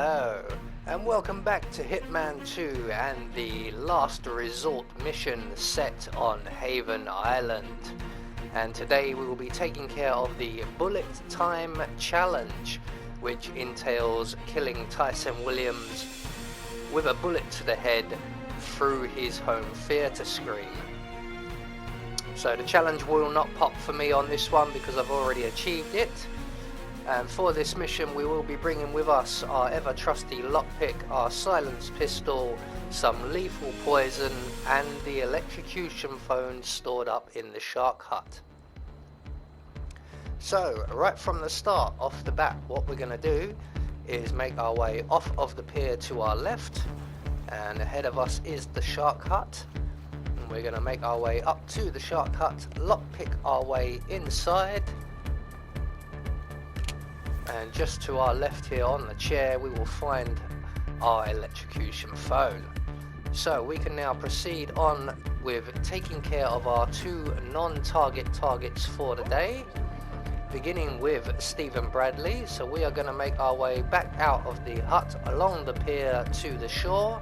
Hello, and welcome back to Hitman 2 and the last resort mission set on Haven Island. And today we will be taking care of the bullet time challenge, which entails killing Tyson Williams with a bullet to the head through his home theatre screen. So the challenge will not pop for me on this one because I've already achieved it. And for this mission we will be bringing with us our ever trusty lockpick, our silenced pistol, some lethal poison and the electrocution phone stored up in the shark hut. So right from the start, off the bat, what we're going to do is make our way off of the pier to our left, and ahead of us is the shark hut. And we're going to make our way up to the shark hut, lockpick our way inside. And just to our left here on the chair we will find our electrocution phone. So we can now proceed on with taking care of our two non-target targets for the day, beginning with Stephen Bradley. So we are going to make our way back out of the hut along the pier to the shore,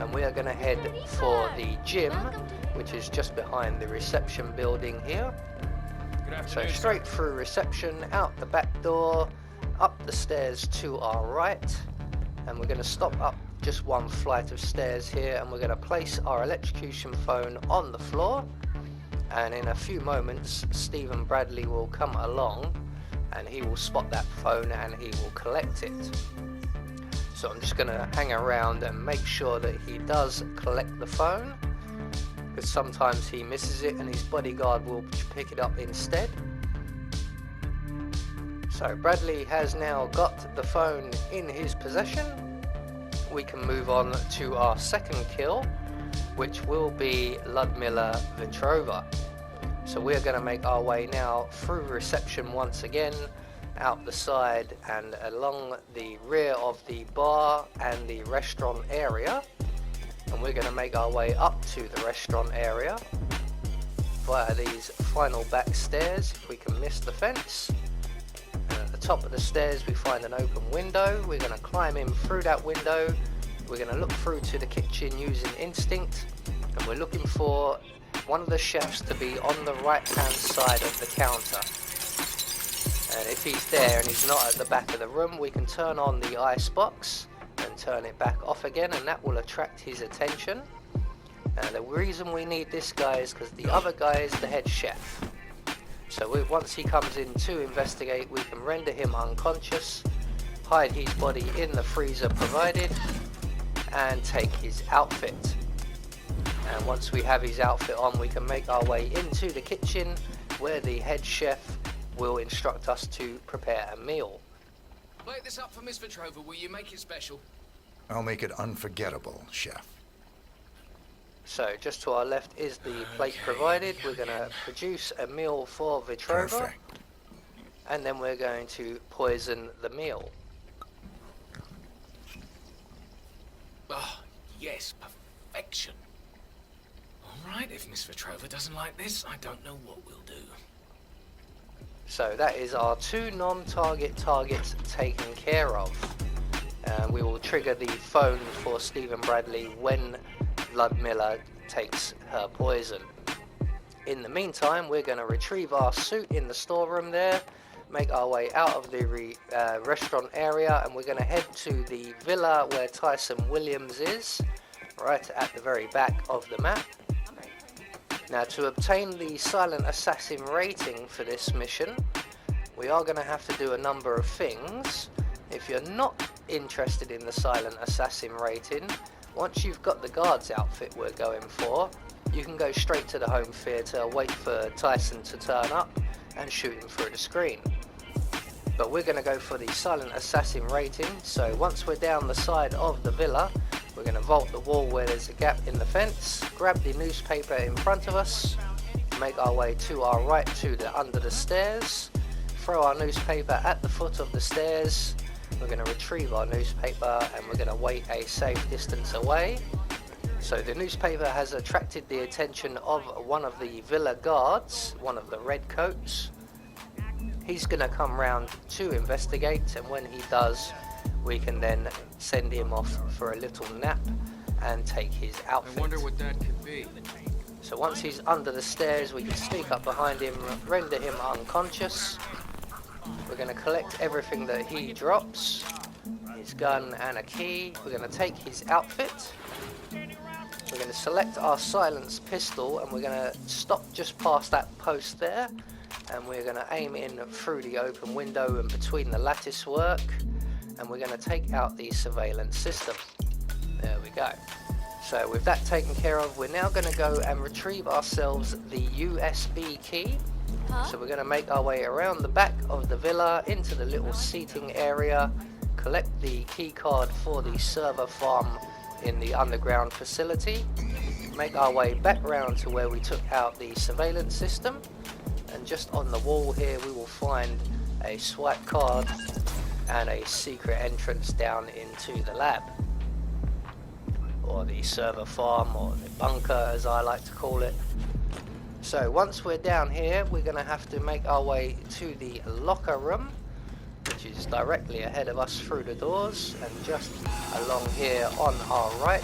and we are going to head for the gym, which is just behind the reception building here. So straight through reception, out the back door, up the stairs to our right, and we're going to stop up just one flight of stairs here, and we're going to place our electrocution phone on the floor, and in a few moments Stephen Bradley will come along and he will spot that phone and he will collect it. So I'm just going to hang around and make sure that he does collect the phone, because sometimes he misses it and his bodyguard will pick it up instead. So Bradley has now got the phone in his possession. We can move on to our second kill, which will be Ludmila Vetrova. So we're going to make our way now through reception once again, out the side and along the rear of the bar and the restaurant area. And we're going to make our way up to the restaurant area via these final back stairs if we can miss the fence. And at the top of the stairs we find an open window. We're going to climb in through that window. We're going to look through to the kitchen using instinct, and we're looking for one of the chefs to be on the right hand side of the counter. And if he's there and he's not at the back of the room, we can turn on the ice box and turn it back off again, and that will attract his attention. And the reason we need this guy is because the other guy is the head chef. So once he comes in to investigate, we can render him unconscious, hide his body in the freezer provided, and take his outfit. And once we have his outfit on, we can make our way into the kitchen where the head chef will instruct us to prepare a meal. Plate this up for Miss Vetrova, will you make it special? I'll make it unforgettable, chef. So just to our left is the plate provided. We're going to produce a meal for Vetrova. Perfect. And then we're going to poison the meal. Oh, yes, perfection. Alright, if Miss Vetrova doesn't like this, I don't know what we'll do. So that is our two non-target targets taken care of. We will trigger the phone for Stephen Bradley when Ludmila takes her poison. In the meantime, we're going to retrieve our suit in the storeroom there, make our way out of the restaurant area, and we're going to head to the villa where Tyson Williams is, right at the very back of the map. Now, to obtain the Silent Assassin rating for this mission, we are going to have to do a number of things. If you're not interested in the Silent Assassin rating, once you've got the guard's outfit we're going for, you can go straight to the home theatre, wait for Tyson to turn up, and shoot him through the screen. But we're going to go for the Silent Assassin rating, so once we're down the side of the villa, we're going to vault the wall where there's a gap in the fence, grab the newspaper in front of us, make our way to our right to the under the stairs, throw our newspaper at the foot of the stairs. We're going to retrieve our newspaper and we're going to wait a safe distance away. So the newspaper has attracted the attention of one of the villa guards, one of the redcoats. He's going to come round to investigate, and when he does, we can then send him off for a little nap and take his outfit. I wonder what that could be. So once he's under the stairs, we can sneak up behind him, render him unconscious. We're going to collect everything that he drops, his gun and a key. We're going to take his outfit. We're going to select our silenced pistol and we're going to stop just past that post there. And we're going to aim in through the open window and between the lattice work. And we're going to take out the surveillance system. There we go. So with that taken care of, we're now going to go and retrieve ourselves the USB key. So we're going to make our way around the back of the villa into the little seating area, collect the key card for the server farm in the underground facility, make our way back around to where we took out the surveillance system, and just on the wall here we will find a swipe card and a secret entrance down into the lab, or the server farm, or the bunker as I like to call it. So once we're down here, we're going to have to make our way to the locker room, which is directly ahead of us through the doors and just along here on our right.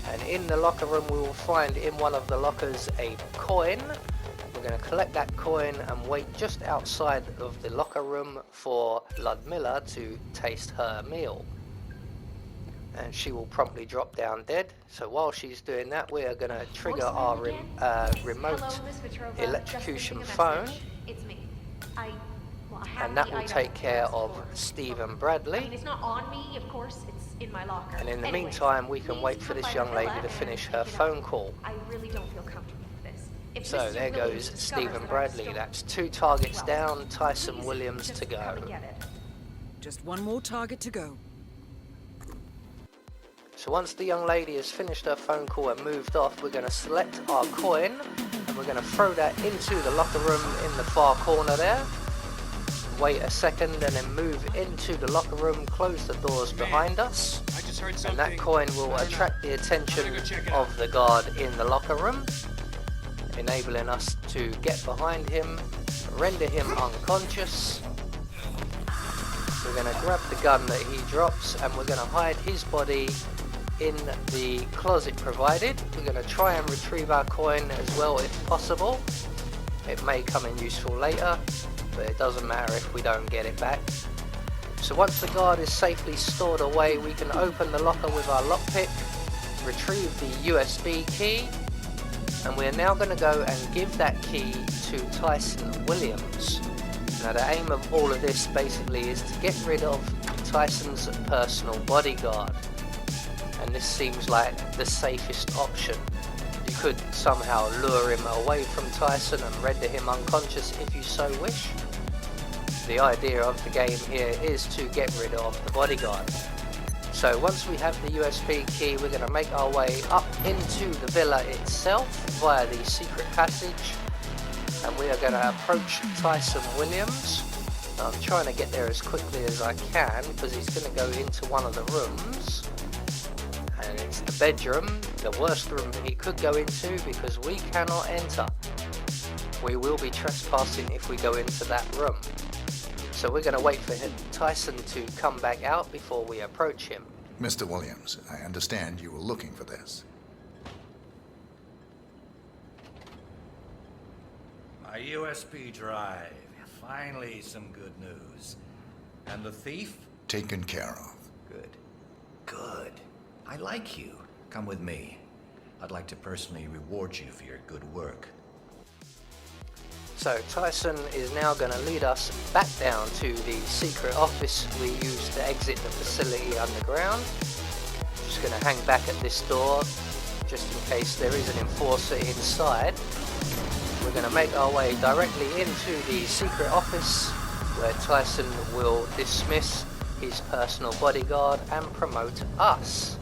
And in the locker room we will find in one of the lockers a coin. We're going to collect that coin and wait just outside of the locker room for Ludmilla to taste her meal. And she will promptly drop down dead. So while she's doing that, we are going to trigger our remote electrocution phone. It's me. And that will take care of Stephen Bradley. I mean, it's not on me, of course, it's in my locker. And in the Anyway, meantime, we can please wait for come this by the young lady villa to finish and her pick it phone up. call. I really don't feel comfortable with this. If So Mr. there Williams goes discovers Stephen that I've Bradley. stolen That's it, 2 targets well, down, Tyson please Williams just to come go. and get it. Just one more target to go. So once the young lady has finished her phone call and moved off, we're going to select our coin and we're going to throw that into the locker room in the far corner there. Wait a second and then move into the locker room, close the doors behind us, I just heard and something. that coin will attract the attention of the guard in the locker room, enabling us to get behind him, render him unconscious. We're going to grab the gun that he drops and we're going to hide his body in the closet provided. We're going to try and retrieve our coin as well if possible. It may come in useful later, but it doesn't matter if we don't get it back. So once the guard is safely stored away, we can open the locker with our lockpick, retrieve the USB key, and we're now going to go and give that key to Tyson Williams. Now the aim of all of this basically is to get rid of Tyson's personal bodyguard, and this seems like the safest option. You could somehow lure him away from Tyson and render him unconscious if you so wish. The idea of the game here is to get rid of the bodyguard. So once we have the USB key, we're going to make our way up into the villa itself via the secret passage, and we are going to approach Tyson Williams. I'm trying to get there as quickly as I can because he's going to go into one of the rooms, and it's the bedroom, the worst room he could go into because we cannot enter. We will be trespassing if we go into that room. So we're going to wait for Tyson to come back out before we approach him. Mr. Williams, I understand you were looking for this. My USB drive. Finally, some good news. And the thief? Taken care of. Good. Good. I like you. Come with me. I'd like to personally reward you for your good work. So Tyson is now going to lead us back down to the secret office we used to exit the facility underground. Just going to hang back at this door just in case there is an enforcer inside. We're going to make our way directly into the secret office where Tyson will dismiss his personal bodyguard and promote us.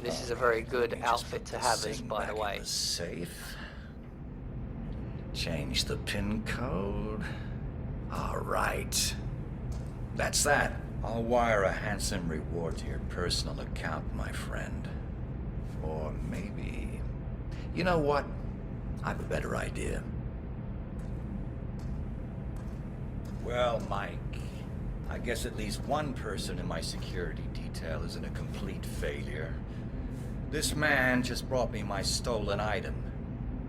This is a very good outfit to have, by the way. Safe. Change the pin code. All right. That's that. I'll wire a handsome reward to your personal account, my friend. Or maybe... You know what? I have a better idea. Well, Mike, I guess at least one person in my security detail isn't a complete failure. This man just brought me my stolen item.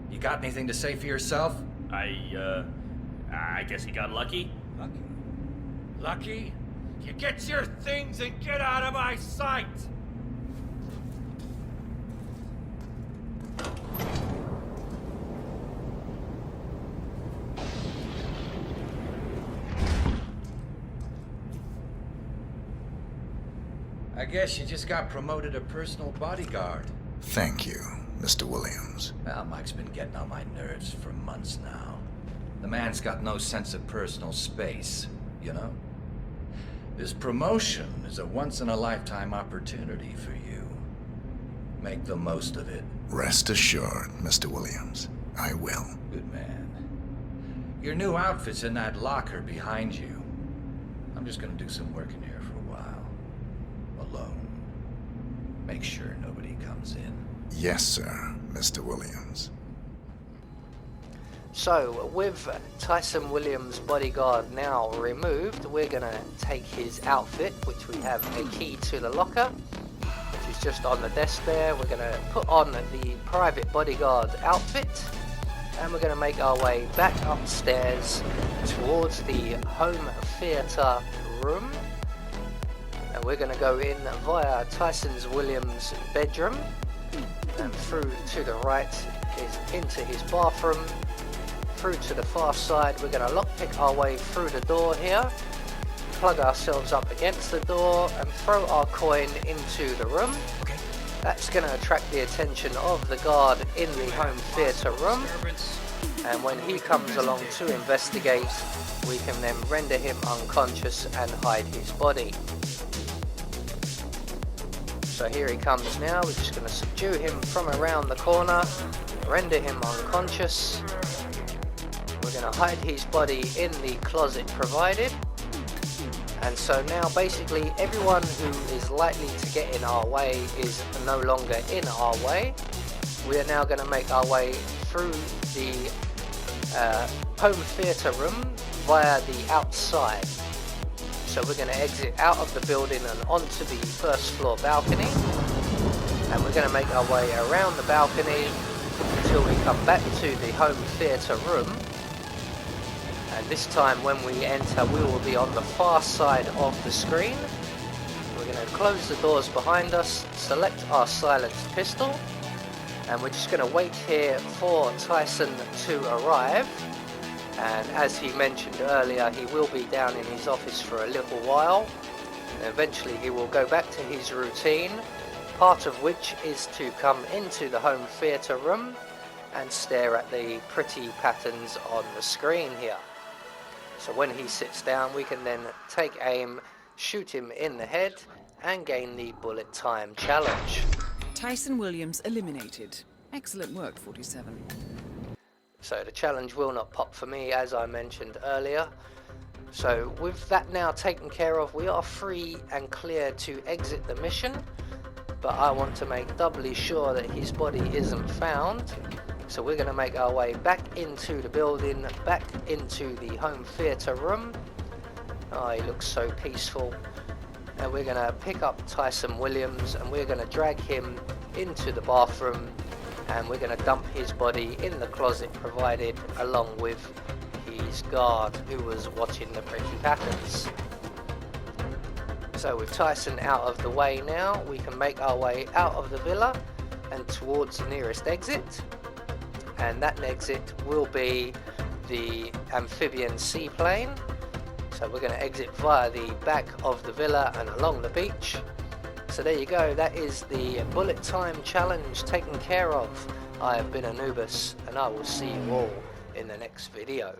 You got anything to say for yourself? I guess he got lucky. Lucky? Lucky? You get your things and get out of my sight! I guess you just got promoted to personal bodyguard. Thank you, Mr. Williams. Well, Mike's been getting on my nerves for months now. The man's got no sense of personal space, you know? This promotion is a once-in-a-lifetime opportunity for you. Make the most of it. Rest assured, Mr. Williams. I will. Good man. Your new outfit's in that locker behind you. I'm just gonna do some work in here for a while. Alone. Make sure nobody comes in. Yes, sir, Mr. Williams. So, with Tyson Williams' bodyguard now removed, we're going to take his outfit, which we have a key to the locker, which is just on the desk there. We're going to put on the private bodyguard outfit, and we're going to make our way back upstairs towards the home theatre room. And we're going to go in via Tyson Williams' bedroom, and through to the right is into his bathroom. Through to the far side, we're going to lockpick our way through the door here, plug ourselves up against the door and throw our coin into the room. Okay. That's going to attract the attention of the guard in the home theatre room, and when he comes along to investigate, we can then render him unconscious and hide his body. So here he comes now. We're just going to subdue him from around the corner, render him unconscious. We're going to hide his body in the closet provided. And so now basically everyone who is likely to get in our way is no longer in our way. We are now going to make our way through the home theatre room via the outside. So we're going to exit out of the building and onto the first floor balcony. And we're going to make our way around the balcony until we come back to the home theatre room. And this time when we enter, we will be on the far side of the screen. We're going to close the doors behind us, select our silenced pistol, and we're just going to wait here for Tyson to arrive. And as he mentioned earlier, he will be down in his office for a little while. And eventually he will go back to his routine, part of which is to come into the home theatre room and stare at the pretty patterns on the screen here. So when he sits down, we can then take aim, shoot him in the head, and gain the bullet time challenge. Tyson Williams eliminated. Excellent work, 47. So the challenge will not pop for me, as I mentioned earlier. So with that now taken care of, we are free and clear to exit the mission. But I want to make doubly sure that his body isn't found. So we're going to make our way back into the building, back into the home theatre room. Oh, he looks so peaceful. And we're going to pick up Tyson Williams and we're going to drag him into the bathroom, and we're going to dump his body in the closet provided along with his guard who was watching the pretty patterns. So with Tyson out of the way now, we can make our way out of the villa and towards the nearest exit. And that exit will be the amphibian seaplane. So we're going to exit via the back of the villa and along the beach. So there you go, that is the bullet time challenge taken care of. I have been Anubis, and I will see you all in the next video.